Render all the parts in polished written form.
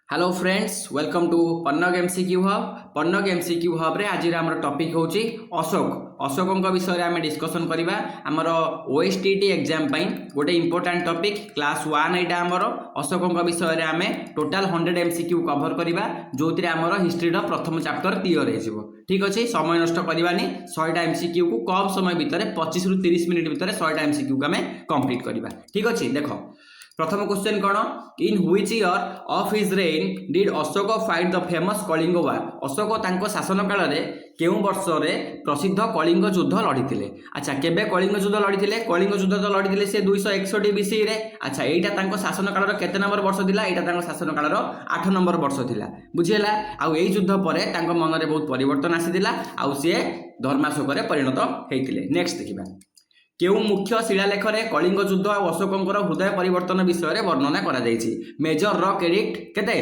Hello friends welcome to Pannag MCQ hub. Pannag MCQ hub रे आज आम टॉपिक होची अशोक विषय आम डिस्कसन करवा आमर ओएसटीटी एग्जाम गोटे इंपोर्टाट टॉपिक क्लास 1 यहाँ आमर अशोक विषय आम टोटाल 100 एमसीक्यू कवर करवा जो आमर हिस्ट्री प्रथम चैप्टर क्लीयर हो ठीक अच्छे समय नष्ट करवानी 100टा एमसीक्यू को कम समय भितर 25 रु 30 मिनिट भितर 100टा एमसीक्यू को आम कंप्लीट करवा ठीक अच्छे। देख प्रथम क्वेश्चन कौन in which year of his reign did Ashoka fight the famous Kalinga war. Ashoka तांको शासन काल रे केउं वर्ष रे प्रसिद्ध कलिंग युद्ध लड़ीथिले। अच्छा केबे कलिंग युद्ध लड़ीथिले? कलिंग युद्ध तो लड़ीथिले से 261 बीसी रे। अच्छा एटा तांको शासन काल रो केते नंबर वर्ष थिला? एटा तांको शासन काल रो 8 नंबर वर्ष थिला। बुझियला? आ एई युद्ध परे तांको मन रे बहुत परिवर्तन आसीथिला आ से धर्माशोक रे परिणत हेइथिले। नेक्स्ट देखिबा केउ मुख्य शिलालेख रे कलिंग युद्ध और अशोकंकर हृदय परिवर्तन विषय में वर्णना करा जायछि। मेजर रॉक एडिक्ट केते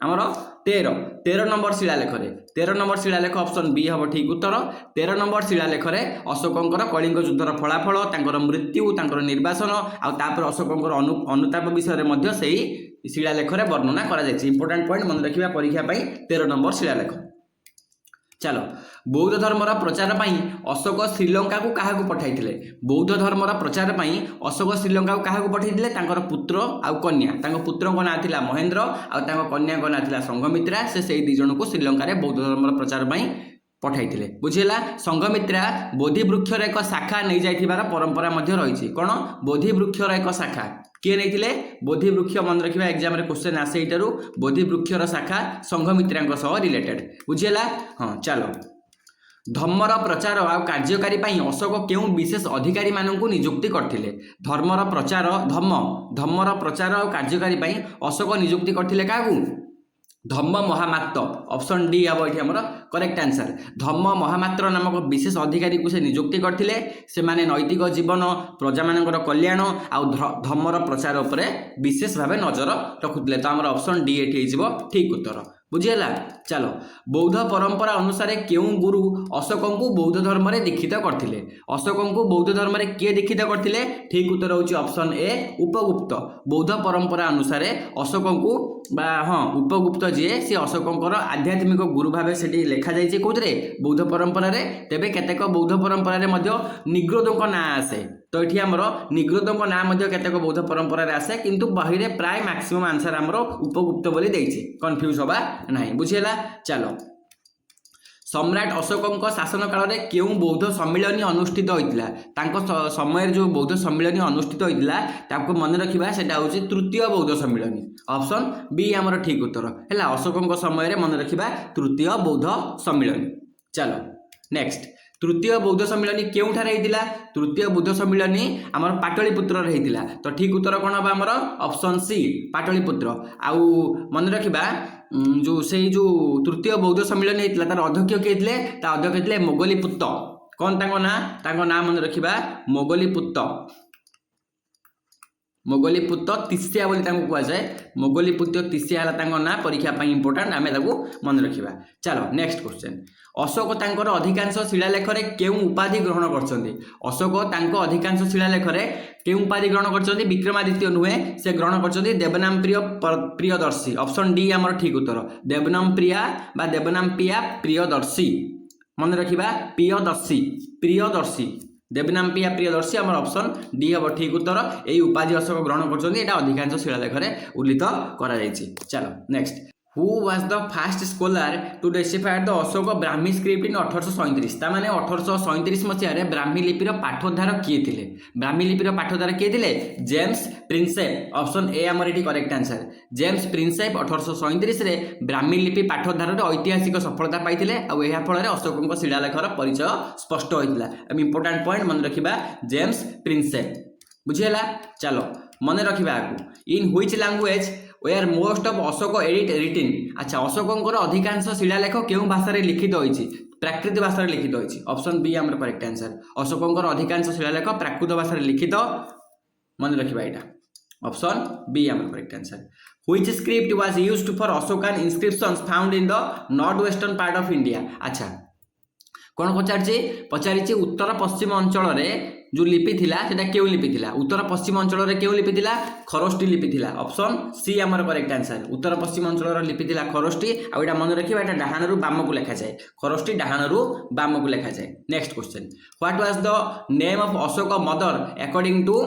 हमर 13 नंबर शिलालेख रे 13 नंबर शिलालेख ऑप्शन बी हम ठीक उत्तर। 13 नंबर शिलालेख रे अशोकंकर कलिंग युद्धर फलाफल तांकर मृत्यु तांकर निर्वासन आ तापर अशोकंकर अनुताप विषय रे मध्य सेही शिलालेख रे वर्णना करा जायछि। इंपोर्टेंट पॉइंट मन रखिबा परीक्षा पई 13 नंबर शिलालेख। चलो बौद्ध धर्मर प्रचार पाई अशोक श्रीलंका को क्या पठाइथिले? बौद्ध धर्मर प्रचार पाई अशोक श्रीलंका को क्या पठाइथिले? तांकर पुत्र आउ कन्या। तांको पुत्र को ना थिला महेंद्र आउ तांको कन्या को ना थिला संघमित्रा। से दुई जन को श्रीलंका रे बौद्ध धर्मर प्रचार पाई पठाइथिले। बुझिला? संघमित्रा बोधि वृक्षर एक शाखा नहीं जाइथिबार परंपरा मध्य रहिछि। कोन बोधि वृक्षर एक शाखा किए नहीं? बोधि वृक्ष मन रखा एग्जाम रे क्वेश्चन आसे इटारू बोधि वृक्षर शाखा संघमित्रा सह रिलेटेड। बुझिला? हाँ चलो धर्मर प्रचार और कार्यकारी अशोक केउं विशेष अधिकारी मानकु नियुक्ति करथिले? धर्मर प्रचार धर्मर प्रचार और कार्यकारी अशोक नियुक्ति करथिले काहू? धम्म महामात्र ऑप्शन डी अब ये हमर करेक्ट आंसर। धम्म महामात्र नामक विशेष अधिकारी को से नियुक्ति करथिले। से माने नैतिक जीवन प्रजा मानकर कल्याण आउ धर्मर प्रचार उपरे विशेष भाव नजर रखुथिले। तो हमर ऑप्शन डी एठी हिजबो ठीक उत्तर। बुझियला? चलो बौद्ध परंपरा अनुसार केउं गुरु अशोक को बौद्ध धर्म रे दीक्षित करथिले? अशोक को बौद्ध धर्म रे किए दीक्षित करथिले? ठीक उत्तर होची ऑप्शन ए उपगुप्त। बौद्ध परंपरा अनुसार अशोक को बा हाँ उपगुप्त जी सी अशोकंकर आध्यात्मिक गुरु भाव से लिखा जाइए कौथे बौद्ध परंपरा रे। तेबे केतेक बौद्ध परंपरा रे मध्य निग्रोधों ना आसे। तो ये आमर निग्रोधों ना केतेक बौद्ध परंपरा रे आसे किंतु बही रे प्राय मैक्सिमम आंसर आमर उपगुप्त बोली देइछि। कन्फ्यूज होबा नहीं। बुझियला? चलो सम्राट अशोक शासन काल में केउं बौद्ध सम्मिलनी अनुष्ठित होइतिला? तांको समय जो बौद्ध सम्मिलनी अनुष्ठित होइतिला ताको मन रखिबा सेटा होची तृतीय बौद्ध सम्मिलनी। ऑप्शन बी हमर ठीक उत्तर हैला। अशोक समय रे मन रखिबा तृतीय बौद्ध सम्मिलनी। चलो नेक्स्ट तृतीय बौद्ध सम्मिलनी केउठार हेतिला? तृतीय बौद्ध सम्मिलनी आमर पाटलिपुत्र रे हेतिला। तो ठीक उत्तर कोन बा हमर ऑप्शन सी पाटलिपुत्र। आउ मन रखिबा जो से जो तृतीय बौद्ध सम्मिलन होता तार अध्यक्ष किए थे? अध्यक्ष थे मोगलीपुत्त। कौन तांको ना मन रखिबा मोगलीपुत्त। मोगलीपुत्त तिस्या बोली तांको कुआ जाए। मोगलीपुत्त तिस्या हला तांको ना परीक्षा पई इंपोर्टेंट आमे ताको मन रखिबा। चलो नेक्स्ट क्वेश्चन अशोक तांकर अधिकांश शिलालेख रे केउं उपाधि ग्रहण करछन्ती? अशोक तांको अधिकांश शिलालेख रे केउं उपाधि ग्रहण करछन्ती? विक्रमादित्य नुहे से ग्रहण करछन्ती देवनाम प्रियदर्शी। ऑप्शन डी हमर ठीक उत्तर। देवनाम प्रिया बा देवनाम प्रिया प्रियदर्शी मन रखिबा प्रियदर्शी प्रियदर्शी देवनाम प्रिया प्रियदर्शी हमर ऑप्शन डी हम ठीक उत्तर। यही उपाधि अशोक ग्रहण करछन्ती एटा अधिकांश शिलालेख रे उल्लेख करा जायछि। चलो next who was the first scholar to decipher the Ashoka Brahmi script in 1837? तामाने 1837 मसीह ब्राह्मी लिपिर पाठोद्धार किए थिले? ब्राह्मी लिपिर पाठोद्धार किए थिले? James Prinsep. ऑप्शन ए हमर eighty correct answer. James Prinsep 1837 रे ब्राह्मी लिपि पाठोद्धार रे ऐतिहासिक सफलता पाइथिले आ एहा फल रे अशोकक शिलालेखर परिचय स्पष्ट होइतिला। इंपोर्टेंट पॉइंट मन रखिबा जेम्स प्रिंसेप। बुझियला? चलो मन रखिबा आकु in which language were most of Ashoka एडिट रिटिन? अच्छा अशोकंकर अधिकांश शिलालेख केउं भाषा रे लिखित होइछि? प्राकृत भाषा रे लिखित होइछि। ऑप्शन बी हमर करेक्ट आंसर। अशोकंकर अधिकांश शिलालेख प्राकृत भाषा रे लिखित मन रखिबा एटा ऑप्शन बी हमर correct answer. Which script was used for Ashokan inscriptions found in the north western part of India? अच्छा कौन पचार उत्तर पश्चिम अंचल जो लिपि थिला सेटा केउ लिपि थिला उत्तर पश्चिम अंचल रे केउ लिपि थिला खरोष्टी लिपि थिला ऑप्शन सी हमर करेक्ट आंसर उत्तर पश्चिम अंचल रो लिपि थिला खरोष्टी आ एटा मन रखिबा एटा डाहाण रु बाम को लेखा जाय खरोष्टी डाहाण रु बाम को लेखा जाय next question what was the name of Ashok mother according to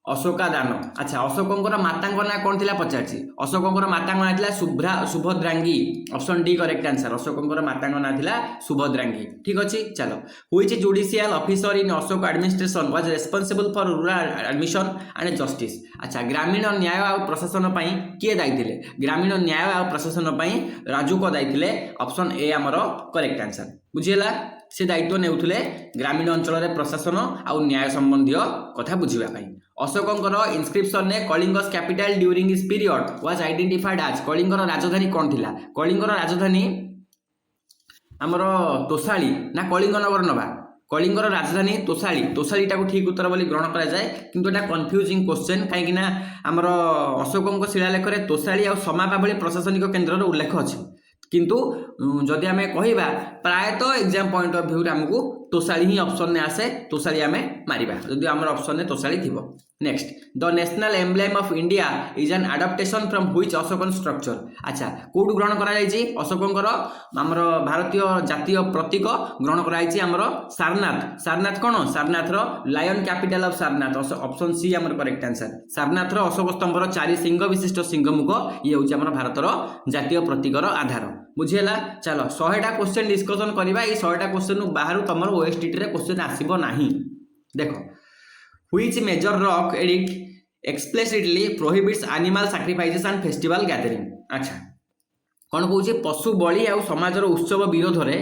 Ashoka दान अच्छा अशोकंकर मातांक ना कौन थिला पचारछि अशोकंकर मातांक ना थिला Subhadrangi option D correct answer अशोकंकर मातांक ना थिला सुभद्रांगी ठीक अछि चलो which judicial officer in Ashoka administration was responsible for rural admission and justice अच्छा ग्रामीण न्याय और प्रशासन पई किए दायी थिले ग्रामीण न्याय और प्रशासन पई राजुको दायी थिले ऑप्शन ए हमर करेक्ट आंसर बुझिला से दायित्व नेउथले ग्रामीण अंचल रे प्रशासन आ न्याय संबंधी कथा बुझिबा पई अशोकंकर इनस्क्रिप्शन ने Kalinga's capital during his period was identified as कलिंगर राजधानी कौन थिला कलिंगर राजधानी हमर तोसाली ना कलिंग नगर नबा कलिंगर राजधानी तोसाली तोसालीटा को ठीक उत्तर बोली ग्रहण करा जाए किंतु एटा कंफ्यूजिंग क्वेश्चन काहेकि ना हमर अशोकंक शिलालेख रे तोसाली आ समापा भली प्रशासनिक केन्द्र रो उल्लेख अछि किंतु जदि आमे कहिबा प्रायतः एग्जाम पॉइंट ऑफ व्यू रे हमकु तोसाली ही ऑप्शन ने आसे तोसाली आमे मारिबा जदि हमर ऑप्शन ने तोसाली थिबो next the national emblem of India is an adaptation from which Ashokan structure अच्छा कोड ग्रहण करा जायछि अशोकंकर हमर भारतीय जातीय प्रतीक ग्रहण करा जायछि हमर सारनाथ सारनाथ कोन सारनाथ रो lion capital of Sarnath option C हमर करेक्ट आंसर सारनाथ रो अशोक स्तंभर चारि सिंह विशिष्ट सिंहमुख ये होछि हमर भारत रो जातीय प्रतीक रो आधार बुझिला चलो 100टा क्वेश्चन डिस्कशन करबा ए 100टा क्वेश्चन बाहर तमर ओएसटीटी रे क्वेश्चन आसीबो नाही देखो which major rock addict explicitly prohibits animal sacrifices and festival gathering अच्छा कौन कहूँ पशु बलि आ समाज उत्सव विरोध में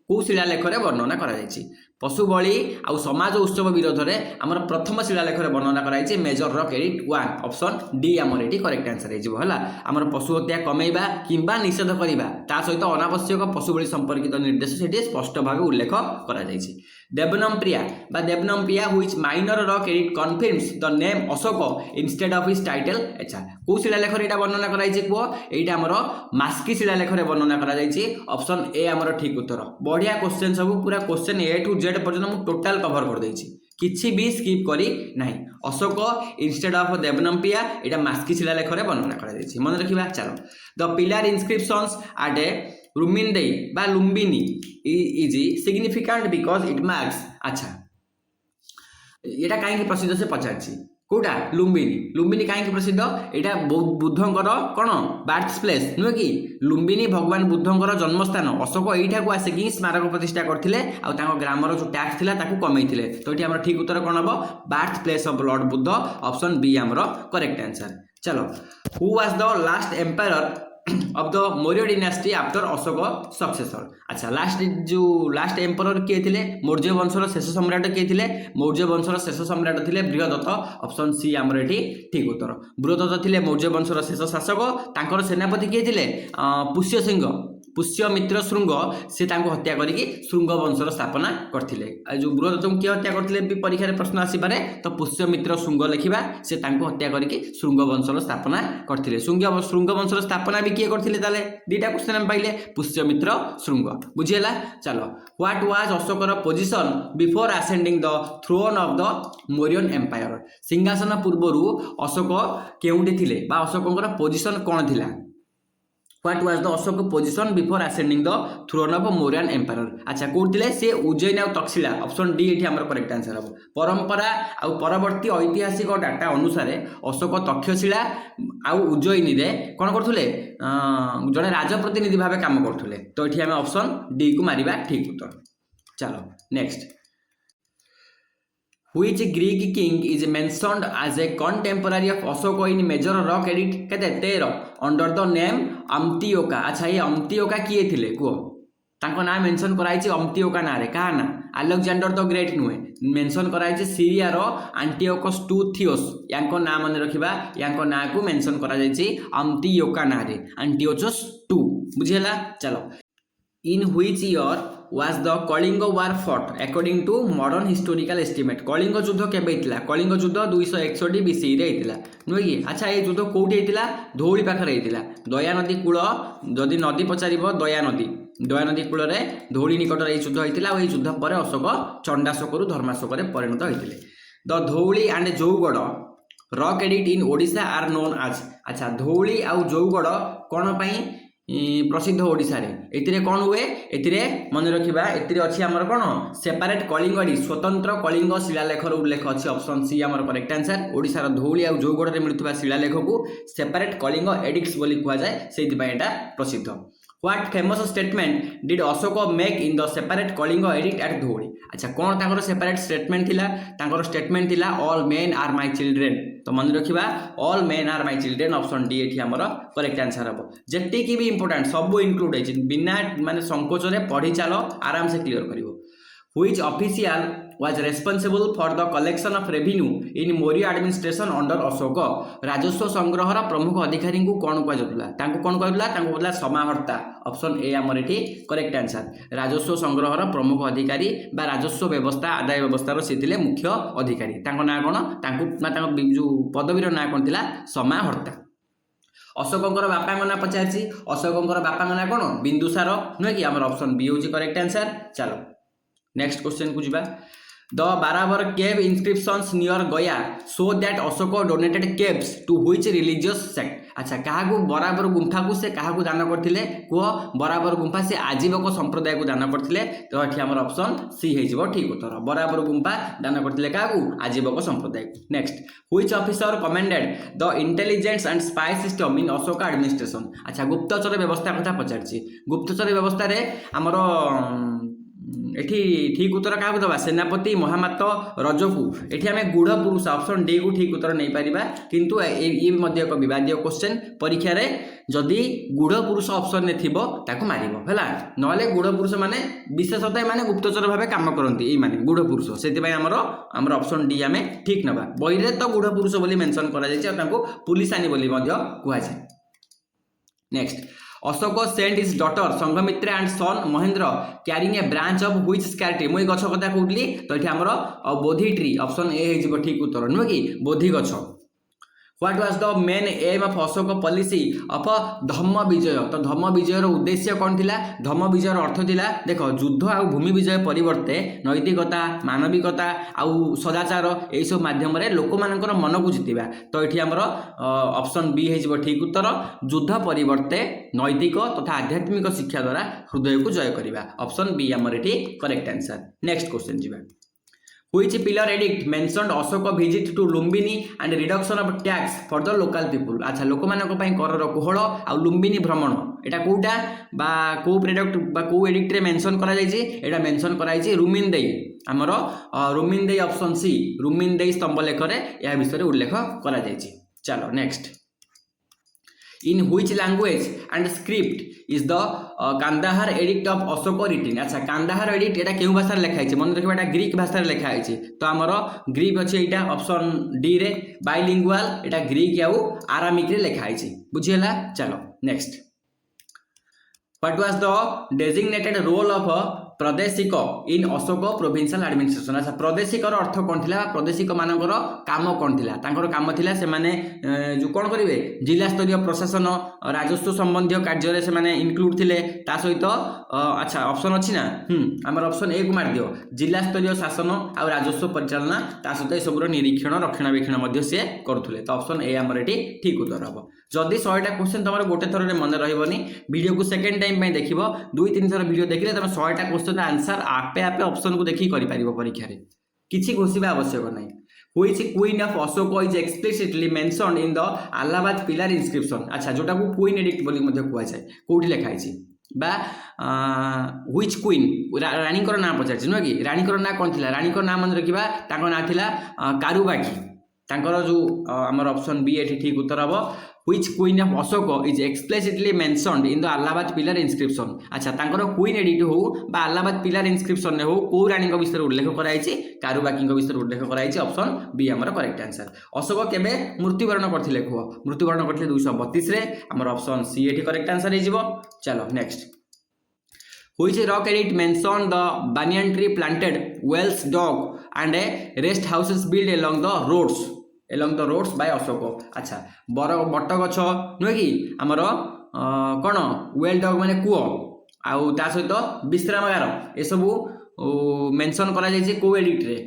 कौ शिलालेख वर्णना कर पशु बलि आ समाज उत्सव विरोध में आमर प्रथम शिलालेख वर्णना कर major rock edict 1 option D आमर ये करेक्ट आंसर है आमर पशु हत्या कमेवा किंबा निषेध करवा ता सहित अनावश्यक पशु बलि संपर्कित निर्देश से स्पष्ट भाव उल्लेख कर Devanam Priya which minor rock edict confirms the name Ashoka instead of his title अच्छा कौ शिलालेख एटा वर्णना कराई एटा आमर मास्की शिलालेख वर्णना कराई ऑप्शन ए आमर ठीक उत्तर बढ़िया क्वेश्चन सब पूरा क्वेश्चन ए टू जेड पर्यंत मु टोटल कवर कर देछि किछि भी स्किप करी नहीं अशोक इंस्टेड ऑफ देवनम्पिया एटा मास्की शिलालेख वर्णना कराई मन रखिबा चलो द पिलर इनस्क्रिप्शंस एट ए रुमिंदेई बा Lumbini is significant because it marks अच्छा एटा काहे प्रसिद्ध से पचारछि कोटा लुम्बिनी लुम्बिनी काहे प्रसिद्ध एटा बुद्धंकर कोन बार्थ प्लेस नुहे कि लुम्बिनी भगवान बुद्धंकर जन्मस्थान अशोक एइठा को आसे कि स्मारक प्रतिष्ठा करथिले आ तांको ग्रामर जो टैक्स थिला ताकू कमैथिले तो एठी हमर ठीक उत्तर कोन हबो birth place of Lord Buddha option B हमर करेक्ट आंसर चलो who was the last empire of the Maurya dynasty after Ashoka successor अच्छा लास्ट एम्परर किए थिले मौर्य वंशर शेष सम्राट किए थिले मौर्य वंशर शेष सम्राट थिले बृहदत्त ऑप्शन सी हमर एठी ठीक उत्तर बृहदत्त थिले मौर्य वंशर शेष शासक तांकर सेनापति किए थिले पुष्य सिंह पुष्यमित्र श्रृंग से तांको हत्या करिकी श्रृंग वंशर स्थापना करथिले जो बृहदत्त किए हत्या करथिले भी परीक्षा रे प्रश्न आसी पारे तो पुष्यमित्र श्रृंग लिखिबा से तांको हत्या करिकी श्रृंग वंशर स्थापना करथिले श्रृंग वंशर स्थापना भी किए करथिले ताले दीटा क्वेश्चन हम पाइले पुष्यमित्र श्रृंग बुझिला चलो व्हाट वाज अशोकर position before ascending the throne of the Mauryan empire सिंहासन पूर्वरु अशोक केउंडी थिले बा अशोकंकर पोजीशन कोन थिला What was the Ashoka position before ascending the throne of Mauryan Empire? अच्छा कोथिले से उज्जैन और तक्षशिला ऑप्शन डी एठी हमर करेक्ट आंसर हबो परंपरा आ परवर्ती ऐतिहासिक डाटा अनुसार अशोक तक्षशिला आ उज्जैन रे कोन करथुले जने राजप्रतिनिधि भाबे काम करथुले तो एठी हम ऑप्शन डी को मारिबा ठीक उत्तर चलो next Which Greek king is mentioned as a contemporary of Ashoka in major rock edit केते 13 under the name Amtioka अच्छा ये अम्तियोका किए थिले को तांको नाम मेंशन कराइछि अम्तियोका ना रे का ना अलेक्जेंडर द ग्रेट नुहे मेंशन कराइछि सीरिया रो एंटियोकस टू थियोस यांको नाम मन रखिबा यांको ना को मेंशन करा जाइछि अम्तियोका ना रे एंटियोचस 2 बुझिला चलो in which year was the Kalinga war fought according to modern historical estimate Kalinga युद्ध केबे होता कलिंग युद्ध 261 बीसी रे होता नुहे कि अच्छा ये युद्ध कौटी होता धौली पाखे होता दया नदी कूल जदि नदी पचार दया नदी कूल धौली निकट युद्ध होता और युद्ध पर अशोक चंडाशोक धर्माशोक परिणत होते the Dhauli and Jaugada rock एडिट इन ओडिशा आर नोन आज अच्छा धौली आउ जौगढ़ कौन पाई प्रसिद्ध ओडिशा रे एतिरे कौन हुए एतिरे मन रखिबा एतिरे अछि हमर कोन सेपरेट कलिंग एडिट स्वतंत्र कलिंग शिलालेख उल्लेख अछि ऑप्शन सी हमर करेक्ट आंसर ओडिशा रो धौली आ जौगढ़ रे मिलुतबा शिलालेख को सेपरेट कलिंग एडिक्स बोली कुआ जाय सेति पय एटा प्रसिद्ध what famous statement did Ashoka make in the separate Kalinga एडिट एट धौली अच्छा कौन तांकर सेपरेट स्टेटमेंट थिला तांकर स्टेटमेंट थिला all men are my children तो मन रखिबा all men are my children option D एठी हमर करेक्ट आंसर हबो जेटी की भी इंपोर्टेंट सब इंक्लूड है बिना माने संकोच रे पढ़ी चलो आराम से क्लियर करिवो which official was responsible for the collection of revenue in Maurya administration under Ashok राजस्व संग्रहर प्रमुख अधिकारी को कौन कहला तांको कौन कहला तांको बोला समाहर्ता ऑप्शन ए हमर एठी करेक्ट आंसर राजस्व संग्रहर प्रमुख अधिकारी बा राजस्व व्यवस्था आदाय व्यवस्थार सेतिले मुख्य अधिकारी तांको ना कोन तांको तांको जो पदवीर ना कोन थिला समाहर्ता अशोकंकर बापांग ना पचारछि अशोकंकर बापांग ना कोन बिंदुसार नुहे कि हमर ऑप्शन बी होची करेक्ट आंसर चलो नेक्स्ट क्वेश्चन को जिबा The Barabar cave inscriptions near Gaya show that Ashoka donated caves to which religious sect? अच्छा क्या बराबर गुंफा को से क्या दान करते कह बराबर गुंफा से आजीवक संप्रदाय को दान करते तो ये आम ऑप्शन सी हो ठीक उत्तर बराबर गुंफा दान करते क्या आजीवक संप्रदाय next which officer commanded the intelligence and spy system in Ashoka administration अच्छा गुप्तचर व्यवस्था कथा पचार गुप्तचर व्यवस्था रे आमर एठी ठीक उत्तर क्या दबा सेनापति महामातो रजकू एठी आमे गुढ़ पुरुष ऑप्शन डी को ठीक उत्तर नहीं पारिबा किंतु ये मध्य एक विवादित क्वेश्चन परीक्षा रे जदि गुढ़ पुरुष ऑप्शन ने थिबो ताको मारिबो हला नले गुढ़ पुरुष माने विशेषतः माने गुप्तचर भाबे काम करंती ए माने गुढ़ पुरुष सेति भाई हमर ऑप्शन डी आमे ठीक नबा बही रे तो गुढ़ पुरुष बोली मेंशन करा जाय छै ताको पुलिसानी बोली मध्य कुआ जाय next Ashok sent is daughter Sanghamitra and son Mahendra carrying a branch of which square tree मुई गछ कथा कहली तो ये हमर बोधि ट्री ऑप्शन ए हो ठीक उत्तर नुह कि बोधि गछ what was the main aim of Ashoka policy of Dhamma Vijaya तो धम्म विजयर उद्देश्य कौन थिला धम्म विजयर अर्थ थिला देख युद्ध आ भूमि विजय परिवर्ते नैतिकता मानविकता आउ सदाचार यही सब माध्यम रे लोक मानकर मन को जितिबा तो ये हमर ऑप्शन बी हो ठीक उत्तर युद्ध परिवर्ते नैतिक तथा आध्यात्मिक शिक्षा द्वारा हृदय को जय करिबा ऑप्शन बी हमर एठी करेक्ट आंसर नेक्स्ट क्वेश्चन जिबा Which pillar edict mentioned Ashoka visit to Lumbini and reduction of tax for the local people अच्छा लोक मानक पई करर कोहळ आ लुम्बिनी भ्रमण एटा कोटा बा को प्रोडक्ट बा को एडिक्ट रे मेंशन करा जाय छि एटा मेंशन करा जाय छि रुमिनदेई हमर रुमिनदेई ऑप्शन सी रुमिनदेई स्तंभ लेख रे या विषय रे उल्लेख करा जाय छि चलो next in which language and script is the Kandahar edict of Ashoka written अच्छा Kandahar edict एटा केउ भाषा रे लिखा है मन रखबा एटा ग्रीक भाषा रे लिखा है तो हमर ग्रीक अछि एटा ऑप्शन डी रे बाइलिंगुअल एटा ग्रीक या आरामिक रे लिखा है बुझियला चलो next what was the designated role of Pradeshika in Ashoka provincial administration अच्छा प्रदेशिकर अर्थ कौन थिला प्रदेशिक मानकर काम कौन थिला तांकर काम थिला से माने जो कौन करिवे जिला स्तरीय प्रशासन राजस्व संबंधी कार्य रे से माने इंक्लूड थिले ता सहित अच्छा ऑप्शन अछि ना हमर ऑप्शन ए को मार दियो जिला स्तरीय शासन आ राजस्व परिचालना ता सहित सबरो निरीक्षण रक्षणाबेक्षण मध्ये से करथुले तो ऑप्शन ए हमर एटी ठीक उत्तर हबो जदि 100टा क्वेश्चन तमर गोटे थर रे मन रहबनी वीडियो को सेकंड टाइम पे देखिबो 2-3 थर वीडियो देखिले तम 100टा क्वेश्चन आंसर आपे आपे ऑप्शन को देखि करि पारिबो परीक्षा रे किछि घोषिबा आवश्यक नै which queen of Ashok is explicitly mentioned in the Allahabad pillar inscription अच्छा जोटा को क्वीन एडिक्ट बोली मध्ये कुआ जाय कोठी लिखा है बा व्हिच क्वीन रानी कर ना पचार न कि रानी कर ना कोन थिला रानी कर ना मन रखिबा ताको ना थिला कारुबाकी तांकर जो हमर ऑप्शन बी एठी ठीक उत्तर हबो which queen of Ashok is explicitly mentioned in the Allahabad pillar inscription अच्छा तांकर क्वीन एडिट हो बा अलाहाबाद पिलर इंस्क्रिप्शन ने हो को रानी को विषय उल्लेख कराई छि कारुबाकी को विषय उल्लेख कराई छि ऑप्शन बी हमर करेक्ट आंसर अशोक केबे मृत्युवरण करथिले को मृत्युवरण करथिले 232 रे हमर ऑप्शन सी एठी करेक्ट आंसर हे जिवो चलो next Which rock edit mention the banyan tree planted, wells dug and a rest houses built along the roads by Ashoka? अच्छा बट गछ नुहे कि आमर कौन वेल डग माने कूଅ आउ ता सहित विश्रामागार ए सबू मेंशन करा जायछि को एडिट रे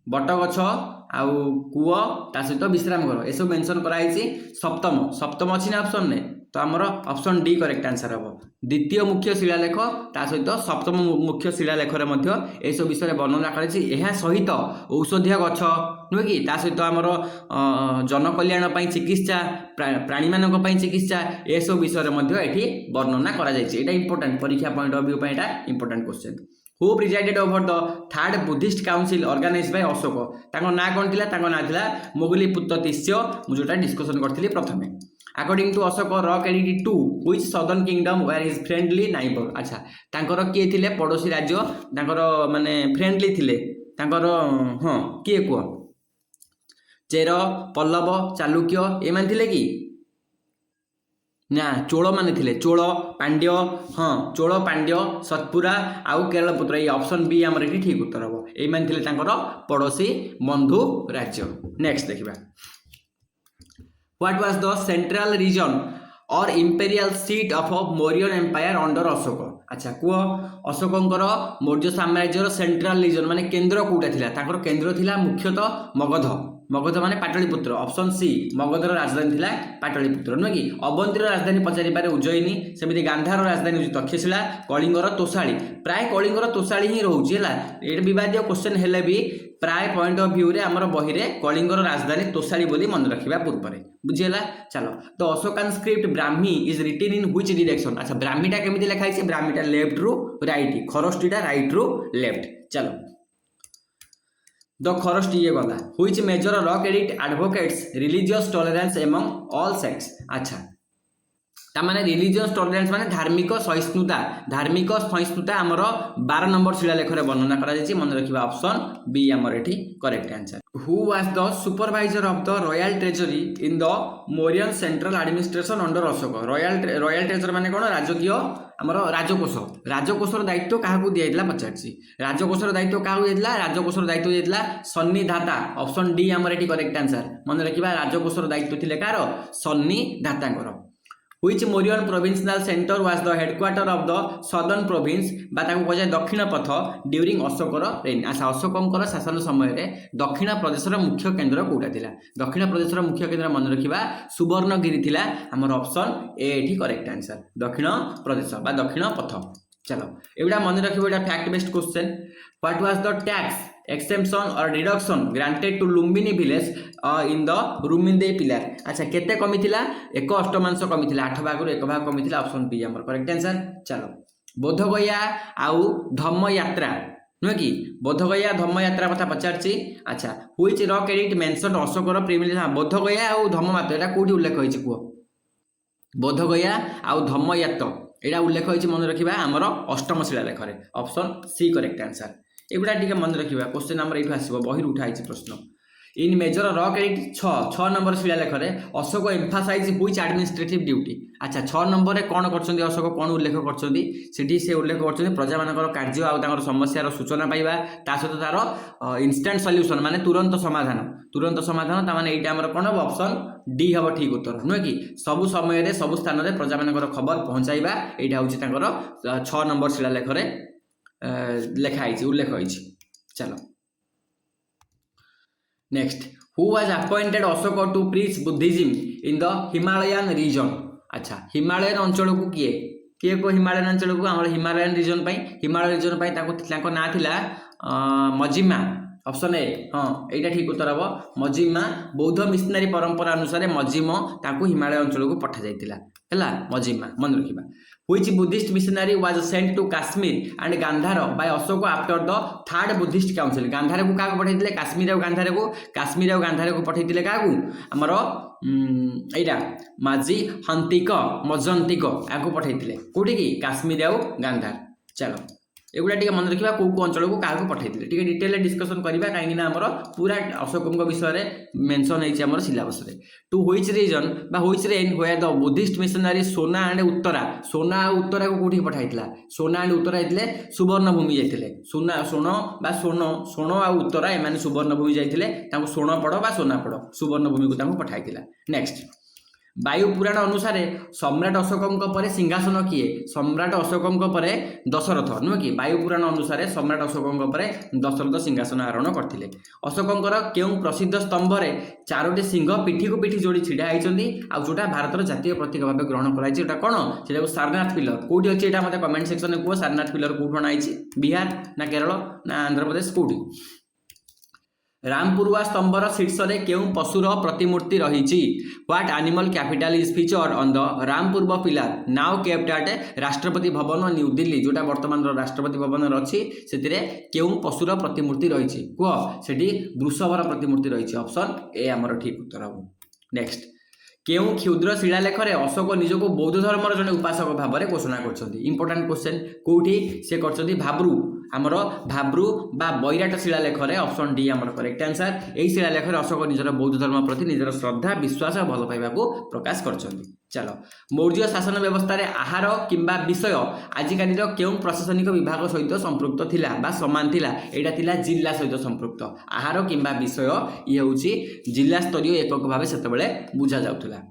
बट गछ आउ कूଅ ता सहित विश्रामागार ए सब मेंशन करा जायछि सप्तम अछि ना ऑप्शन ने तो आमर ऑप्शन डी करेक्ट आंसर हम द्वितीय मुख्य शिलालेख ता सहित सप्तम मुख्य शिलालेख रे मध्य ए सब विषय वर्णना कराइछि एहा सहित औषधीय गछ नुहे कि ता सहित आमर जनकल्याण पई चिकित्सा प्राणी मानक पई चिकित्सा ए सब विषय रे मध्य एठी वर्णना करा जायछि एटा इंपोर्टेंट परीक्षा पॉइंट ऑफ व्यू पई एटा important question who presided over the third Buddhist council organised by Ashok ताको ना कोन थिला ताको ना थिला मोगलीपुत्र तिस्य मु जोटा डिस्कशन करथिली प्रथमे अकॉर्डिंग टू अशोक रॉक एडिट 2 which southern kingdom were his friendly neighbour अच्छा तांकर किए थिले पड़ोसी राज्य तांकर माने फ्रेंडली थिले तांकर हां किए को चेर पल्लव चालुक्य ए मान थिले कि ना चोल माने थिले चोल पांड्य हाँ चोल पांड्य सतपुरा आउ केरलपुत्र ये ऑप्शन बी आमर एठी ठीक उत्तर हबो ए मान थिले तांकर पड़ोसी बंधु राज्य नेक्स्ट देखिबा What was the central region or imperial seat of a Mauryan empire under Ashoka? अच्छा कुह अशोकंकर मौर्य साम्राज्यर सेंट्रल रीजन माने केंद्र कोटा थिला ताकर केंद्र थिला मुख्यतः मगध माने पाटलिपुत्र ऑप्शन सी मगधर राजधानी थिला पाटलिपुत्र नुहे कि अवंतीर राजधानी पचारि पारे उज्जयिनी सेमिति गांधार राजधानी होची तक्षशिला कलिंगर तोषाली प्राय कलिंगर तोषाली ही रहउची हला एटा विवादित क्वेश्चन हेले भी प्राय पॉइंट ऑफ व्यू रे हमर बही रे कलिंगर राजधानी तोषाली बोली मन रखिबा पूर्व बुझिला चलो तो Ashokan script Brahmi is written in which direction अच्छा ब्राह्मीटा केमिति लिखा है ब्राह्मीटा लेफ्ट रु राइट खरस्टीटा राइट रु लेफ्ट चलो द खरस्ट ये गला व्हिच मेजर रॉक एडिट advocates religious tolerance among all sects अच्छा तामाने रिलीजियस टॉलरेंस माने धार्मिक सहिष्णुता हमर 12 नंबर शिलालेख रे वर्णना करा जायछि मन रखिबा ऑप्शन बी हमर एठी correct answer who was the supervisor of the royal treasury in the Mauryan central administration under Ashok royal treasure माने कोन राजकीय हमर राजकोषर दायित्व काहाकू दियाइतला पचारछि राजकोषर दायित्व काहाकू दियाइतला राजकोषर दायित्व दियाइतला सन्नी धाता ऑप्शन डी हमर एठी करेक्ट आंसर मन रखिबा राजकोषर दायित्व थिले कार सन्नी धातांकर Which Mauryan provincial center was the headquarter of the southern province बाता को कहे दक्षिण पथ ड्यूरिंग अशोकर रेन अच्छा अशोकंकर शासन समय रे दक्षिण प्रदेशर मुख्य केंद्र कोटा थिला दक्षिण प्रदेशर मुख्य केंद्र मन रखिबा सुवर्णगिरी थिला हमर ऑप्शन ए एठी करेक्ट आंसर दक्षिण प्रदेश बा दक्षिण पथ चलो एबडा मन रखिबो एटा fact based question what was the tax exemption or reduction granted to Lumbini village in the Ruminde pillar अच्छा केते कमी थिला 1 अष्टमांश कमी थिला 8 भाग रु 1 भाग कमी थिला ऑप्शन बी हमर करेक्ट आंसर चलो बोधगया आउ धम्म यात्रा नुहे कि बोधगया धम्म यात्रा कथा पचारछि अच्छा व्हिच रॉक एडिट मेंशन अशोकर प्रीमियरली हां बोधगया आउ धम्म यात्रा एटा कोठी उल्लेख होइछि को बोधगया आउ धम्म यात्रा एटा उल्लेख होइछि मन रखिबा हमर अष्टम शिलालेख रे ऑप्शन सी करेक्ट आंसर एगुड़ा टिके मन रखिबा क्वेश्चन नंबर एठु आसीबो बही उठाइछि प्रश्न इन मेजर रॉक एडिट 6 नंबर शिलालेख रे Ashok emphasise which administrative duty अच्छा 6 नंबर रे कोन करछन्ती अशोक कोन उल्लेख करछन्ती सिटी से उल्लेख करछन्ती प्रजा मानकर कार्य आ तांकर समस्यार सूचना पाइबा ता सहित तार इंस्टेंट सॉल्यूशन माने तुरंत समाधान ता माने एटा हमर कोन ऑप्शन डी हबो ठीक उत्तर नुहे कि सब समय रे सब स्थान रे प्रजा मानकर खबर पहुंचाइबा एटा होछि तांकर 6 नंबर शिलालेख रे लेखाई उल्लेख होइछि चलो next who was appointed Ashok to preach Buddhism in the Himalayan region अच्छा हिमालयन अंचल को किए को हिमालयन अंचल को हमर हिमालयन रीजन पई ताको ना थिला मजिमा ऑप्शन ए हाँ एटा ठीक उत्तर हबो मजिमा बौद्ध मिशनरी परंपरा अनुसार मजिम ताको हिमालय अंचल को पठा जाइतिला हला मजिमा मन रखिबा Which Buddhist missionary was sent to Kashmir and Gandhara by Ashoka after the third Buddhist council? Gandhara को काको पठाइतिले काश्मीर और गांधार को पठाइतिले काको हमर एटा माजी हंतिक मजंतिक आको पठाइतिले कोठी की काश्मीर और गांधार चलो एगुड़ा टे मन रखा कौ अंचल को क्या पठाई टे डिटेल डिस्कसन करवा कहीं आमर पूरा अशोकों विषय mention home syllabus to which region बा which reign were the Buddhist missionary Sona and Uttara को कौटी पठाई सोना एंड उत्तरा होते सुवर्णभूमि जाते सोना सोण बा सोण आ उत्तरा एम सुवर्णभूमि जाते सोण पड़ बा सोना पड़ सुवर्णभूमि को पठाई। नेक्स्ट वायु पुराण अनुसार सम्राट अशोकों पर सिंहासन किए सम्राट अशोकों पर दशरथ नुह कि वायु पुराण अनुसार सम्राट अशोकों पर दशरथ सिंहासन आरोहण करते। अशोकों क्यों प्रसिद्ध स्तंभ में 4टी सिंह पिठी को पिठी जोड़ी छिड़ा होती जोटा भारतर जातीय प्रतीक भाव ग्रहण कर कौन से सारनाथ पिलर कौटी अच्छी यहाँ मतलब कमेंट सेक्शन में कह सारनाथ पिलर कौट अणाई बिहार ना केरल ना आंध्र प्रदेश कौटी। रामपुरुआ स्तंभर शीर्ष में क्यों पशुर प्रतिमूर्ति रही what animal capital is featured on the Rampur pillar now kept at Rashtrapati Bhavan new Delhi जोटा वर्तमान राष्ट्रपति भवन अच्छी से क्यों पशुर प्रतिमूर्ति रही कह से वृषभर प्रतिमूर्ति रही ऑप्शन ए आमर ठीक उत्तर हम। नेक्स्ट क्यों क्षुद्र शिलालेख में अशोक निजको बौद्ध धर्मर जड़े उपासक भाव में घोषणा कर इंपोर्टाट क्वेश्चन कौटी से कर भाब्रू आमर भाब्रू बा बैराट शिलालेख में ऑप्शन डी आमर करेक्ट आंसर। यही शिलालेख में अशोक निजर बौद्ध धर्म प्रति निजर श्रद्धा विश्वास और भल पाइबा प्रकाश कर। चलो मौर्य शासन व्यवस्था आहार किंबा विषय आजिकाली क्यों प्रशासनिक विभाग सहित संपृक्त थिला बा समान थिला एटा थिला जिला सहित संपृक्त आहार किंबा विषय ये हूँ जिला स्तरीय एकक भाव से बुझा जाउथला।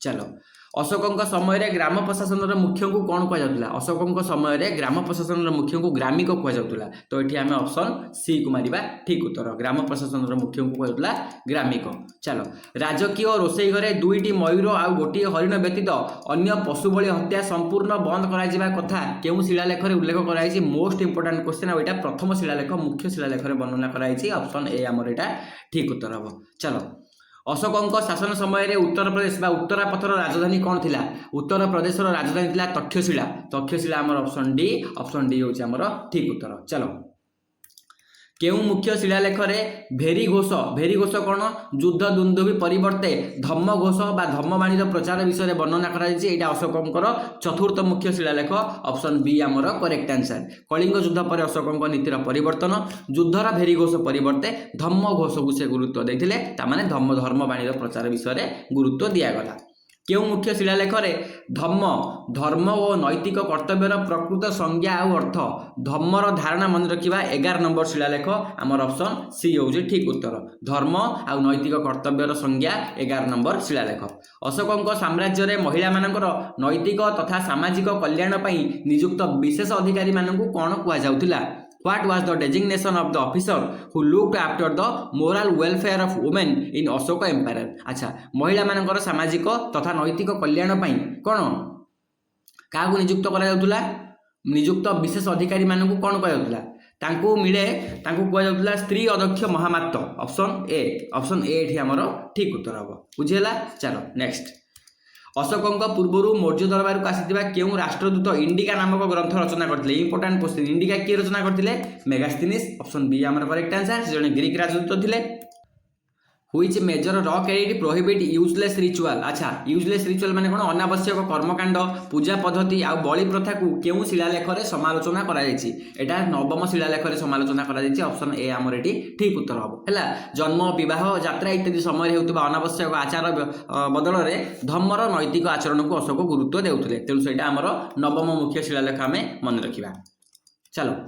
चलो अशोकों समय ग्राम प्रशासन मुख्य को कौन कहुला अशोकों समय ग्राम प्रशासन मुख्य को ग्रामिक कहुला तो ये आम ऑप्शन सी को मारिबा ठीक उत्तर ग्राम प्रशासन मुख्य को कहुला ग्रामिक। चलो राजकीय रोषेई घरे 2टी मयूर आउ गोटे हरिण व्यतीत अन्य पशु बलि हत्या संपूर्ण बंद करा कथा क्यों शिलालेख में उल्लेख कराई मोस्ट इंपोर्टाट क्वेश्चन आ प्रथम शिलालेख मुख्य शिलालेख में वर्णना कराई ऑप्शन ए आमर यहाँ ठीक उत्तर हम। चलो अशोकों शासन समय उत्तर प्रदेश बा उत्तरापथर राजधानी कौन थिला उत्तर प्रदेश राजधानी थिला तक्षशिला आमर ऑप्शन डी होची आमर ठीक उत्तर। चलो क्यों मुख्य शिलालेख में भेरी घोष कौन युद्ध दुंदुभि परिवर्ते धम्म घोष बा धम्मवाणी प्रचार विषय वर्णना कराई अशोकों चतुर्थ मुख्य शिलालेख ऑप्शन बी आमर करेक्ट आंसर। कलिंग युद्ध पर अशोकों नीतिर परिवर्तन युद्धर भेरी घोष परिवर्ते धम्म घोष को से गुरुत्व देते धर्मवाणी प्रचार विषय गुरुत्व दिगला। क्यों मुख्य शिलालेख में धर्म और नैतिक कर्तव्यर प्रकृत संज्ञा और अर्थ धर्मर धारणा मन रखा 11 नंबर शिलालेख आमर ऑप्शन सी हूँ ठीक उत्तर धर्म और नैतिक कर्तव्यर संज्ञा 11 नंबर शिलालेख। अशोकों साम्राज्य में महिला मानकर नैतिक तथा सामाजिक कल्याण नियुक्त विशेष अधिकारी मानू कौन कहुला What was the designation of the officer who looked after the moral welfare of women in Ashoka Empire? अच्छा महिला मानकर सामाजिक तथा नैतिक कल्याण कौन क्या नियुक्त करा नियुक्त विशेष अधिकारी मानू कौन कहुला मिले कहुला स्त्री अध्यक्ष महामात्र ऑप्शन ए ये आमर ठीक उत्तर हम बुझीगला। चलो नेक्स्ट अशोकों पूर्व मौर्य दरबार को आसी क्यों राष्ट्रदूत इंडिका नामक ग्रंथ रचना करते इंपोर्टाट क्वेश्चन इंडिका किए रचना करते मेगास्थनीज ऑप्शन बी आमर करेक्ट आंसर से जड़े ग्रीक राजदूत थे। Which major rock edit prohibit useless ritual अच्छा यूजलेस रिचुअल माने कौन अनावश्यक कर्मकांड पूजा पद्धति आ बलि प्रथा को क्यों शिलालेख में समालोचना करा नवम शिलालेख में समालोचना करा ऑप्शन ए आमर ये ठीक उत्तर हम है। जन्म विवाह यात्रा इत्यादि समय होता अनावश्यक आचार बदल में धर्मर नैतिक आचरण को अशोक गुरुत्व देउथिले तेणु से आमर नवम मुख्य शिलालेख आम मन रखा। चलो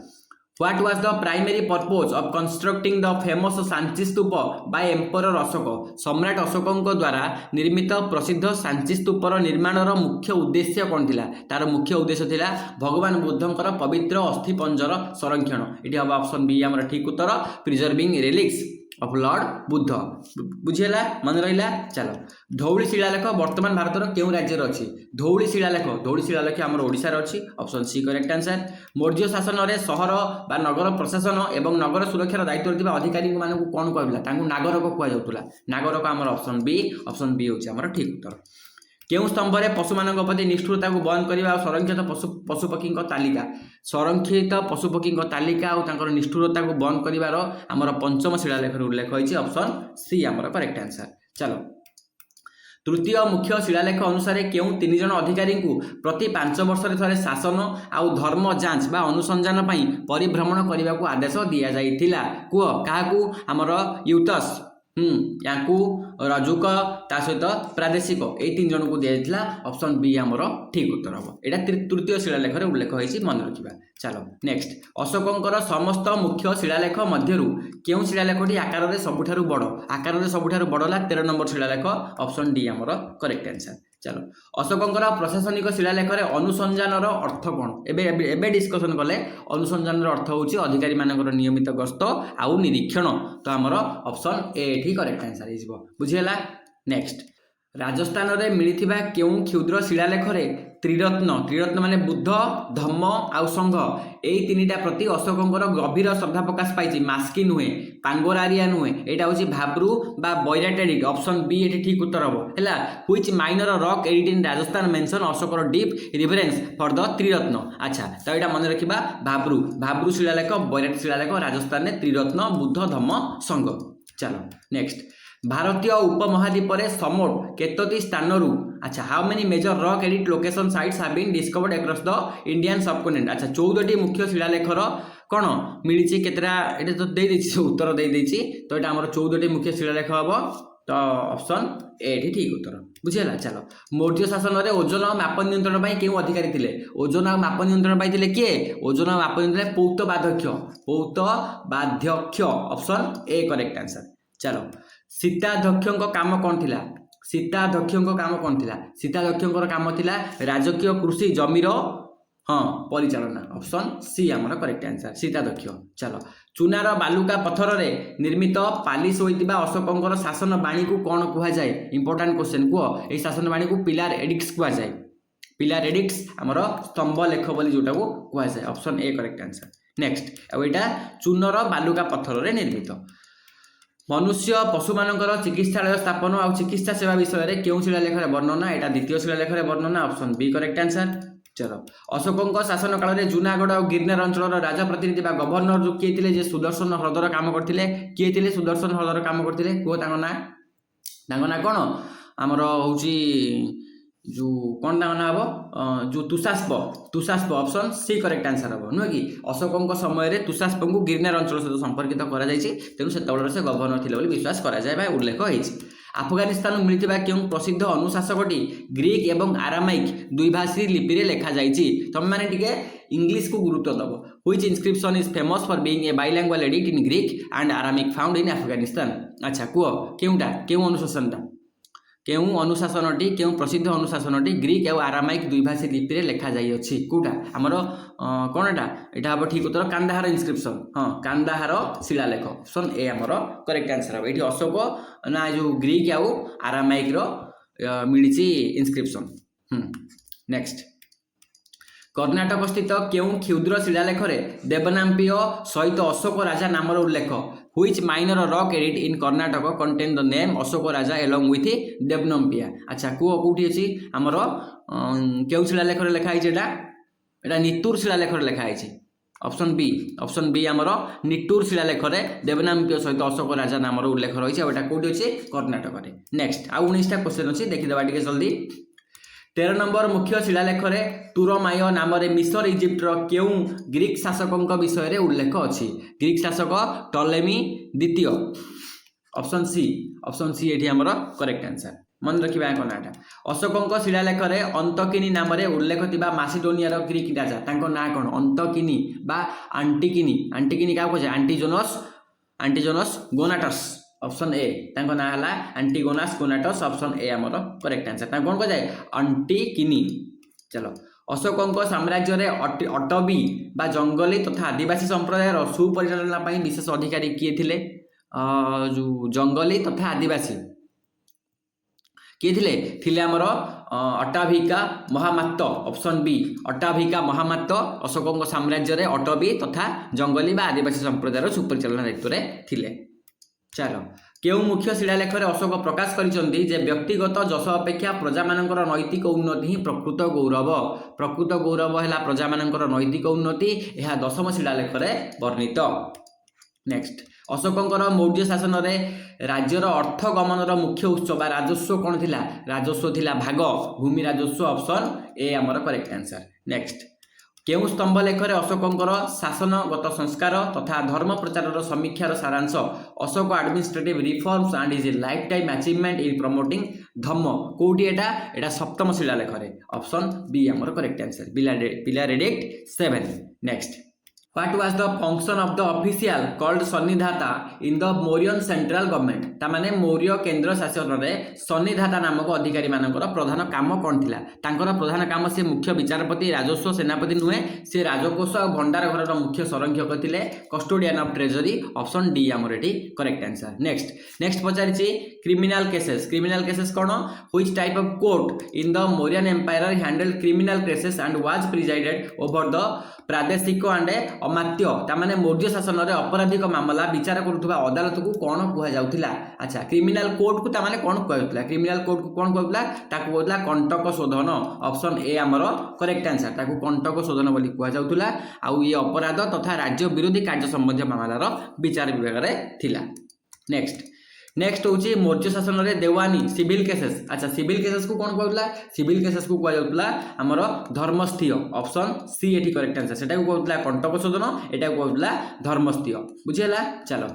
What was the primary purpose of constructing the famous Sanchi stupa by Emperor Ashok सम्राट अशोकों द्वारा निर्मित प्रसिद्ध सांची स्तूपर निर्माणर मुख्य उद्देश्य कौन थिला तार मुख्य उद्देश्य थिला भगवान बुद्धंकर पवित्र अस्थिपंजर संरक्षण ये हम ऑप्शन बी आमर ठीक उत्तर preserving relics of Lord Buddha बुझेला मन रहा। चलो धौली शिलालेख वर्तमान भारतर क्यों राज्य अच्छी धौली शिलालेख आमर ओडिशार अच्छी option C correct answer. Maurya शासन में सहर बा नगर प्रशासन एवं नगर सुरक्षार दायित्व अधिकारी मानू कौन कहला नागरक कहुला नागरक आमर ऑप्शन बी हूँ आमर ठीक उत्तर। क्यों स्तंभ में पशु मान प्रति निष्ठुरता को बंद करने संरक्षित पशुपक्षी तालिका संरक्षित पशुपक्षी तालिका और निष्ठुरता को बंद कर आमर पंचम शिलालेख उल्लेख होती ऑप्शन सी आमर करेक्ट आंसर। चलो तृतीय मुख्य शिलालेख अनुसार केउ 3 जन अधिकारी को प्रति 5 वर्ष थे शासन आउ धर्म जांच बा अनुसंधान पई परिभ्रमण करने को आदेश दि जाइथिला कुह काहाकू हमर यूटस याकू रजुक ता सहित प्रादेशिक यही 3 जन को दिया जाइथिला ऑप्शन बी हमर ठीक उत्तर हम एटा तृतीय शिलालेख रे उल्लेख होइछि मन रखिबा चलो नेक्स्ट अशोकंकर समस्त मुख्य शिलालेख मध्यरु केउ शिलालेखटी आकार रे सबुठारु बड़ आकार रे सबुठारु बड़ला 13 नंबर शिलालेख ऑप्शन डी हमर करेक्ट आंसर चलो अशोकंकर प्रशासनिक शिलालेख रे अनुसंधान अर्थ कोन एबे डिस्कशन कले अनुसंधान अर्थ होउछि अधिकारी मानकर नियमित गस्त आउ निरीक्षण तो हमर ऑप्शन ए एठी करेक्ट आंसर हिजबो बुझियला नेक्स्ट राजस्थान रे मिलिथिबा केउ क्षुद्र शिलालेख रे त्रिरत्न माने बुद्ध धम्म आउ संघ एई तीनिटा प्रति अशोकंकर गभीर श्रद्धा प्रकाश पाइछि मास्की नुहे पांगोरारिया नुहे एटा होछि भाब्रू बा बैराटेडिट ऑप्शन बी एठी ठीक उत्तर हबो हैला व्हिच माइनर रॉक एडिट इन राजस्थान मेंशन अशोकर deep reverence for the Triratna अच्छा तो एटा मन रखिबा भाब्रू शिलालेख बैराट शिलालेख राजस्थान ने त्रिरत्न बुद्ध धम्म संघ चलो नेक्स्ट भारतीय उपमहाद्वीप रे समोट केतोटी स्थानरू अच्छा हाउ मेनी मेजर रॉक एडिट location sites have been discovered across the Indian subcontinent अच्छा 14टी मुख्य शिलालेखर कोन मिलिछि केतरा एटा तो दे दैछि उत्तर दे दैछि तो एटा हमर 14टी मुख्य शिलालेख हबो तो ऑप्शन ए एठी ठीक उत्तर बुझियला चलो मौर्य शासन रे ओजन और माप नियंत्रण पई केउ अधिकारी थिले ओजन और माप नियंत्रण पई थिले के ओजन और माप नियंत्रण Paut बाध्यक्ष option A correct answer चलो सीताध्यक्षଙ୍କ काम कौन थिला सीताध्यक्षଙ୍କ काम कौन थिला सीताध्यक्षଙ୍କର काम थिला राजकीय कृषि जमीर हाँ परिचालना ऑप्शन सी हमर करेक्ट आंसर सीताध्यक्ष चलो चुनार बालुका पत्थर रे निर्मित पालिश होइतिबा अशोकଙ୍କର शासन बाणी को कौन कुहा जाए इंपोर्टेंट क्वेश्चन को ए शासन बाणी को पिलार एडिक्ट्स कुहा जाए पिलार एडिक्ट्स हमर स्तंभ लेख बोली जोटा को कुहा जाए option A correct answer next अब एटा चुनर बालुका पत्थर रे निर्मित मनुष्य पशु मानकर चिकित्सालय स्थापन और चिकित्सा सेवा विषय में क्यों शिलालेख वर्णना यहाँ द्वितीय शिलालेख वर्णना ऑप्शन बी करेक्ट आंसर चलो अशोक शासन काल में जूनागढ़ और गिरनार अंचल राजा प्रतिनिधि गवर्नर जो किए थे सुदर्शन ह्रदर काम करते किए सुदर्शन ह्रदर काम करते कह ना कौन आमर हूँ जो कौन ना हम जो तुषास्प ऑप्शन सी करेक्ट आंसर हम नुह कि अशोक समय तुषास्प को गिरनार अंचल सहित संपर्कित तेणु से गवर्नर थे विश्वास कराए उल्लेख होती अफगानिस्तान मिलता क्यों प्रसिद्ध अनुशासकटी ग्रीक एवं आरामाइक द्विभाषी लिपि रे लिखा जाइछि तुम माने टिके इंग्लिश को गुरुत्व दब which inscription is famous for being a bilingual एडिट in Greek and Aramaic found in Afghanistan अच्छा कुह केउटा केउ अनुशासनटा केउ अनुशासनटी केउ प्रसिद्ध अनुशासनटी ग्रीक और आरामाइक द्विभाषी लिपि रे लिखा जाई अछि कोटा हमर कोन एटा एटा हबो ठीक उत्तर कांदाहार इनस्क्रिप्शन हां कांदाहार शिलालेख ऑप्शन ए हमर करेक्ट आंसर हबो एठी अशोक ना जो ग्रीक और आरामाइक रो मिलिछि इनस्क्रिप्शन नेक्स्ट कर्णाटक स्थित केउ क्षुद्र शिलालेख रे देवनाम्पीय सहित अशोक राजा नामर उल्लेख व्हिच माइनर रॉक एडिट in Karnataka contain the name Ashoka Raja along with Devanampiya अच्छा कोठी अछि हमर केउ शिलालेख रे लिखा आइछ एटा नित्तूर शिलालेख रे लिखा आइछ ऑप्शन बी हमर निट्टूर शिलालेख रे देवनाम्पीय सहित अशोक राजा नामर उल्लेख रही है कोठी अछि कर्णाटक रे नेक्स्ट आ 19टा क्वेश्चन अछि देखि देबा टिके जल्दी 13 नंबर मुख्य शिलालेख रे तुरमाय नाम मिसर इजिप्ट केउ ग्रीक शासकों विषय रे उल्लेख अछि ग्रीक शासक टलेमी द्वितीय ऑप्शन सी एठी हमर करेक्ट आंसर मन रखिबा कोनाटा अशोकों शिलालेख रे अंतकिनी नाम रे उल्लेख थिबा मासिडोनिया रो ग्रीक राजा तांको ना कोन अंतकिनी बा आंटिकिनी का कहे आंटिजोनस गोनाटस ऑप्शन ए तांको ना हला एंटिगोनास गोनाटस ऑप्शन ए हमर करेक्ट आंसर ता कोन कह जाय अंटिकिनी चलो अशोकों साम्राज्य रे अटबी बा जंगली तथा आदिवासी संप्रदाय सुपरिचालना पई विशेष अधिकारी किए थिले जो जंगली तथा आदिवासी किए थिले हमर अटाभिका महामात्त ऑप्शन बी अटाभिका महामात्त अशोकों साम्राज्य रे अटबी तथा जंगली बा आदिवासी संप्रदाय सुपरिचालना दायित्व रे थिले चलो केउ मुख्य शिलालेख रे अशोक प्रकाश करिसंती जे व्यक्तिगत जश अपेक्षा प्रजा मानकर नैतिक उन्नति ही प्रकृत गौरव है प्रजा मानकर नैतिक उन्नति यह 10म शिलालेख रे वर्णित नेक्स्ट अशोकंकर मौर्य शासन में राज्यर अर्थ गमनर मुख्य उत्स बा राजस्व कौन थिला राजस्व थिला भाग भूमि राजस्व ऑप्शन ए आमर करेक्ट आंसर। नेक्स्ट केउ स्तंभ लेखरे अशोकंकर शासनगत संस्कार तथा धर्म प्रचार समीक्षार सारांश Ashoka administrative reforms and is a lifetime achievement in promoting Dhamma कोटी एटा सप्तम शिलालेखरे ऑप्शन बी आमर correct answer pillar edict 7। Next What was the function of the official called Sannidhata in the Mauryan central government तामाने मौर्य केंद्र शासन में सन्निधाता नामक अधिकारी मानकर प्रधान काम कौन थिला तांकर प्रधान काम से मुख्य विचारपति राजस्व सेनापति नुहे से राजकोष और भंडार घर मुख्य संरक्षक थिले custodian of treasury option D आमर एटी करेक्ट आंसर। नेक्स्ट पचारिछि क्रिमिनल केसेस कौन which type of court in the Mauryan empire handle criminal cases and was presided over the Pradeshika and Amatya तामाने मौर्य शासन में अपराधिक मामला विचार करुवा अदालत को कौन कहुला अच्छा क्रिमिनल कोर्ट को तामाने कौन कहूला क्रिमिनल कोर्ट को कौन कहूला ताकू कहूला कंटक शोधन ऑप्शन ए आमर करेक्ट आंसर ताकू कंटक शोधन बोली कहूला आउ ये अपराध तथा राज्य विरोधी कार्य संबंधी मामलार विचार विभाग में थिला। नेक्स्ट होची मौर्य शासन में देवानी सिविल केसेस अच्छा सिविल केसेस को कौन कहूला सिविल केसेस को कहूला आमर धर्मस्थीय ऑप्शन सी एटी करेक्ट आंसर सेटा को कहूला कंटक शोधन एटा को कहूला धर्मस्थीय बुझीला। चलो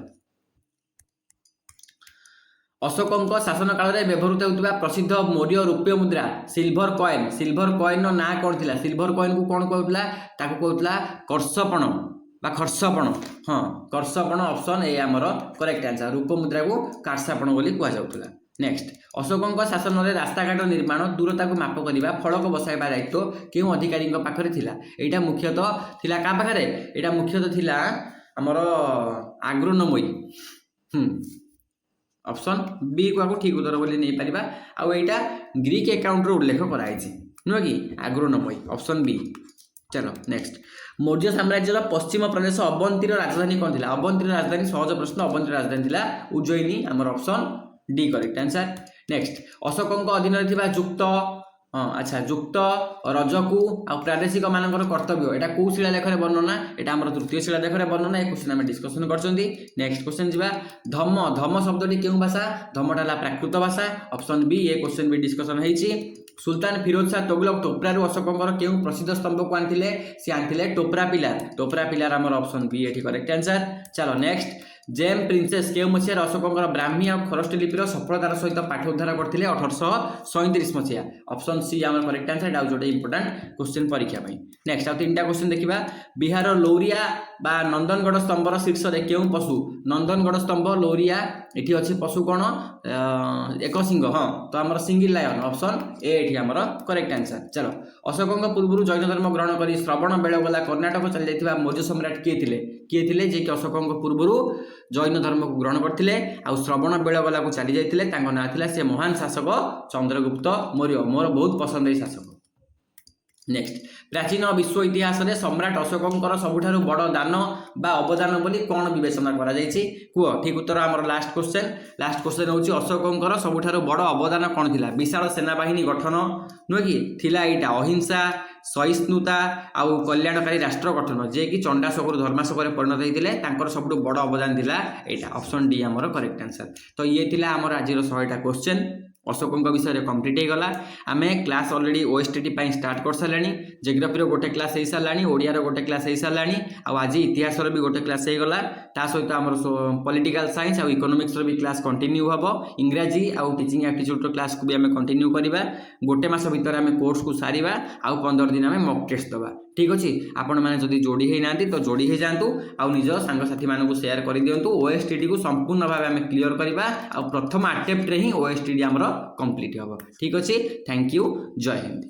अशोकंक शासन काल में व्यवहृत होता प्रसिद्ध मौर्य रूप्य मुद्रा सिल्भर कॉइन ना कौन थिला सिल्भर कॉइन को कौन कहूला ताको कहूला कर्षपण बा खर्षपण हाँ कर्षपण ऑप्शन ए आमर करेक्ट आंसर रूप मुद्रा को कार्षापण बोली कहुला। नेक्स्ट अशोकंक शासन में रास्ताघाट निर्माण दूरता को माप करने फलक बसाइबा दायित्व क्यों अधिकारी पाखरे थिला एटा मुख्यतः थिला का पाखरे एटा मुख्यतः थिला आमर आग्रोनोमी ऑप्शन बी को ठीक उत्तर बोली नहीं पारिबा आउ एटा ग्रीक अकाउंट रो उल्लेख कराई नुह कि आग्रोनोमी ऑप्शन बी। चलो नेक्स्ट मौर्य साम्राज्यर पश्चिम प्रदेश अवंतीर राजधानी कौन थिला अवंतीर राजधानी सहज प्रश्न अवंतीर राजधानी थिला उज्जयिनी आमर option D correct answer. Next अशोकंक अधीन थिबा युक्त अच्छा युक्त रजकू आ प्रादेशिक मानकर कर्तव्य एटा कौ शिलालेख वर्णना एटा आमर तृतीय शिलालेख वर्णना एक क्वेश्चन आम डिस्कसन करछंती। नेक्स्ट क्वेश्चन जीवा धम्म शब्दटी केउ भाषा धम्मटा ला प्राकृत भाषा ऑप्शन बी ये क्वेश्चन भी डिस्कसन हेछि। सुल्तान फिरोज शाह तुगलक टोपरारू अशोकंकर केउ प्रसिद्ध स्तंभ को आनिथिले से आनिथिले टोपरा पिलार आमर ऑप्शन बी एठी करेक्ट आंसर। चलो नेक्स्ट जेम प्रिंसेस केउ मसीह अशोकंकर ब्राह्मी और खरष्ट लिपिर सफलतार सहित पाठ उद्धार करते 1837 मसीहा ऑप्शन सी आम करेक्ट आंसर एटा जो इंपोर्टाट क्वेश्चन परीक्षा पाई। नेक्स्ट आउ तीनटा क्वेश्चन देखिबा बिहार लौरिया बा नंदनगढ़ स्तंभर शीर्ष रे केउ पशु नंदनगढ़ स्तंभ लौरिया एठी अछि पशु कोन एक सिंह हाँ तो आमर सिंगल लायन ऑप्शन ए एठी आमर करेक्ट आंसर। चलो अशोकंक पूर्व जैन धर्म ग्रहण करी श्रवण बेलगोला कर्णाटक चली जाइथिबा मौर्य सम्राट किए थिले जे कि अशोकंक पूर्व जैन धर्म को ग्रहण करथिले आउ श्रवण बेलगोला को चली जाइथिले तांको ना थिला से महान शासक चंद्रगुप्त मौर्य मोर बहुत पसंद शासक। नेक्स्ट प्राचीन विश्व इतिहास में सम्राट अशोकंकर सबुठारु बड़ दान बा अवदान बोली कौन विवेचना करा जायछि कुह ठीक उत्तर आमर लास्ट क्वेश्चन होछि अशोकंकर सबुठारु बड़ अवदान कौन थिला विशाल सेनाबाहिनी गठन नुह कि थिला एटा अहिंसा सहिष्णुता आउ कल्याणकारी राष्ट्र गठन जे कि चंडाशोक धर्माशोक परिणत होते तांकर सबुठु बड़ अवदान थिला एटा ऑप्शन डी आमर करेक्ट आंसर। तो ये थिला आमर आजिर 100टा क्वेश्चन अशोकंक विषय कंप्लीट होगला आम क्लास ऑलरेडी ओएसटीटी स्टार्ट कर सारे जियोग्राफी गोटे क्लास हो सारे ओडियार गोटे क्लास हो सारे आज इतिहास भी गोटे क्लास होगला ता सहित आम पॉलिटिकल साइंस और इकोनॉमिक्स भी क्लास कंटिन्यू हम इंग्राजी आउ टीचिंग एप्टीट्यूड क्लास को भी आम कंटिन्यू करवा गोटे मास भितर आम कोर्स को सारिबा आउ 15 दिन आम मॉक टेस्ट दबा ठीक अच्छे आपण मैंने जदि जोड़ी होना तो जोड़ी हो जातु आउ निज सांगसाथी मानक शेयर कर दिंतु ओएसटीटी को संपूर्ण भाव आम क्लीयर करवा आ प्रथम अटेम्प्ट रे ही ओएसटीटी आमर कंप्लीट हम ठीक अच्छे। थैंक यू जय हिंद।